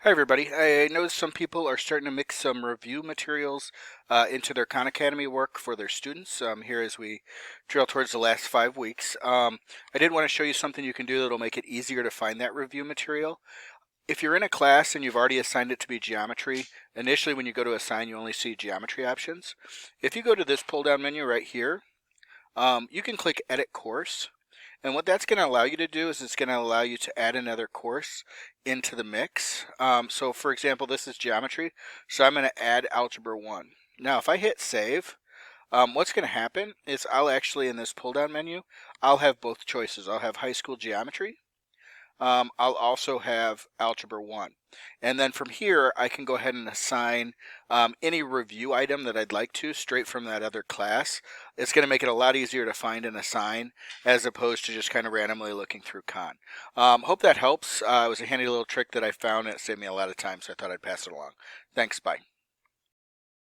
Hi everybody. I know some people are starting to mix some review materials into their Khan Academy work for their students here as we drill towards the last 5 weeks. I did want to show you something you can do that'll make it easier to find that review material. If you're in a class and you've already assigned it to be geometry, initially when you go to assign you only see geometry options. If you go to this pull down menu right here, you can click edit course. And what that's going to allow you to do is it's going to allow you to add another course into the mix. So for example, this is geometry. So I'm going to add algebra 1. Now if I hit save, what's going to happen is I'll actually in this pull down menu, I'll have both choices. I'll have high school geometry. I'll also have Algebra 1. And then from here, I can go ahead and assign any review item that I'd like to straight from that other class. It's going to make it a lot easier to find and assign as opposed to just kind of randomly looking through Khan. Hope that helps. It was a handy little trick that I found and it saved me a lot of time, so I thought I'd pass it along. Thanks, bye.